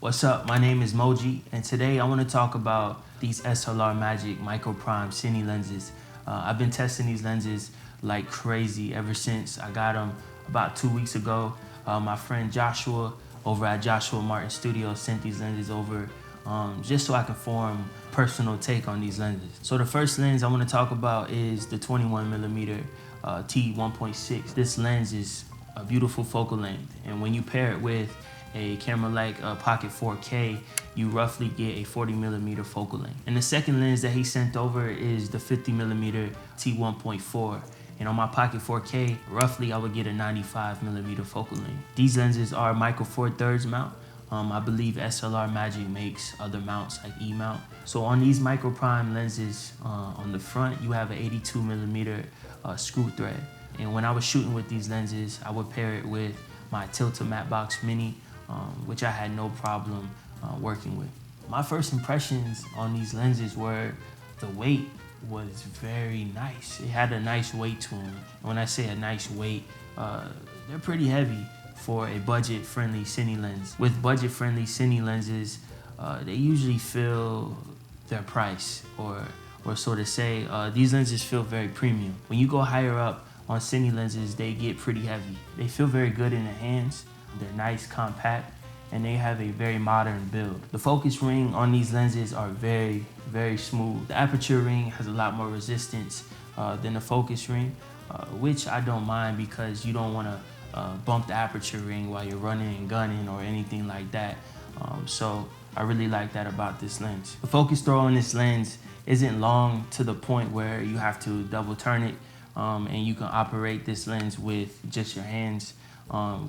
What's up? My name is Moji, and today I want to talk about these SLR Magic Micro Prime Cine lenses. I've been testing these lenses like crazy ever since I got them about 2 weeks ago. My friend Joshua over at Joshua Martin Studio sent these lenses over just so I can form a personal take on these lenses. So the first lens I want to talk about is the 21mm t1.6. This lens is a beautiful focal length, and when you pair it with a camera like a Pocket 4K, you roughly get a 40mm focal length. And the second lens that he sent over is the 50mm t1.4. And on my Pocket 4K, roughly I would get a 95mm focal length. These lenses are micro four thirds mount. I believe SLR Magic makes other mounts like E-mount. So on these micro prime lenses, on the front, you have an 82mm screw thread. And when I was shooting with these lenses, I would pair it with my Tilta Matte Box Mini, which I had no problem working with. My first impressions on these lenses were the weight was very nice. It had a nice weight to them. And when I say a nice weight, they're pretty heavy for a budget-friendly cine lens. With budget-friendly cine lenses, they usually feel their price, or so to say, these lenses feel very premium. When you go higher up on cine lenses, they get pretty heavy. They feel very good in the hands. They're nice, compact, and they have a very modern build. The focus ring on these lenses are very, very smooth. The aperture ring has a lot more resistance than the focus ring, which I don't mind because you don't want to bump the aperture ring while you're running and gunning or anything like that. So I really like that about this lens. The focus throw on this lens isn't long to the point where you have to double turn it, and you can operate this lens with just your hands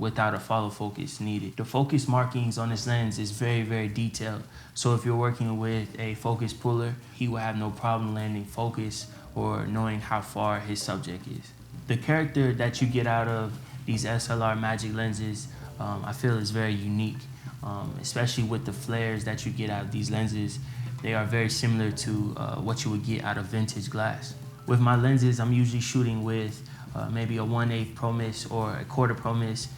without a follow focus needed. The focus markings on this lens is very, very detailed. So if you're working with a focus puller, he will have no problem landing focus or knowing how far his subject is. The character that you get out of these SLR Magic lenses, I feel is very unique, especially with the flares that you get out of these lenses. They are very similar to what you would get out of vintage glass. With my lenses, I'm usually shooting with maybe a 1/8 Pro Miss or a 1/4 Pro Miss,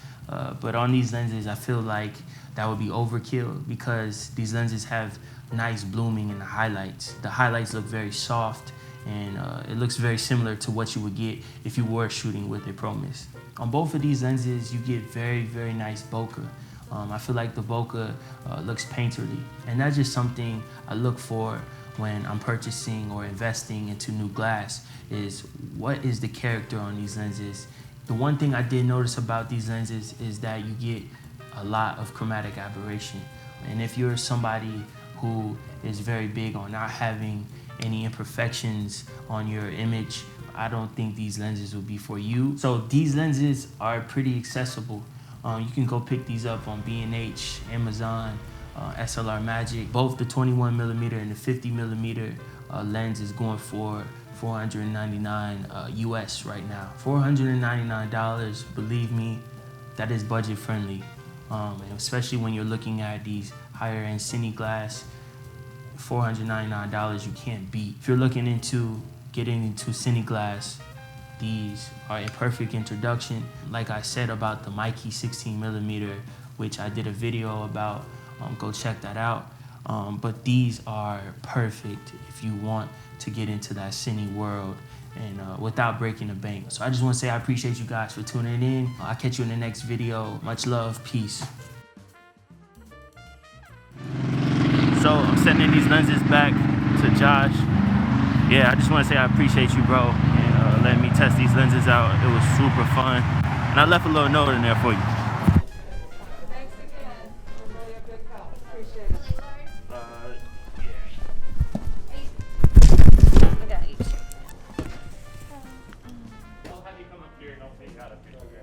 but on these lenses, I feel like that would be overkill because these lenses have nice blooming in the highlights. The highlights look very soft, and it looks very similar to what you would get if you were shooting with a Pro Miss. On both of these lenses, you get very, very nice bokeh. I feel like the bokeh looks painterly, and that's just something I look for when I'm purchasing or investing into new glass, is what is the character on these lenses. The one thing I did notice about these lenses is that you get a lot of chromatic aberration. And if you're somebody who is very big on not having any imperfections on your image, I don't think these lenses will be for you. So these lenses are pretty accessible. You can go pick these up on B&H, Amazon, SLR Magic. Both the 21mm and the 50mm lens is going for $499 US right now. $499, believe me, that is budget friendly. And especially when you're looking at these higher end cine glass, $499 you can't beat. If you're looking into getting into cine glass, these are a perfect introduction. Like I said about the Mikey 16mm, which I did a video about, go check that out. But these are perfect if you want to get into that cine world and without breaking the bank. So I just want to say I appreciate you guys for tuning in. I'll catch you in the next video. Much love, peace. So I'm sending these lenses back to Josh. Yeah, I just want to say I appreciate you, bro, and letting me test these lenses out. It was super fun, and I left a little note in there for you. Thanks again. Really a good help. Appreciate it. I got each. I'll have you come up here and I'll take out a picture.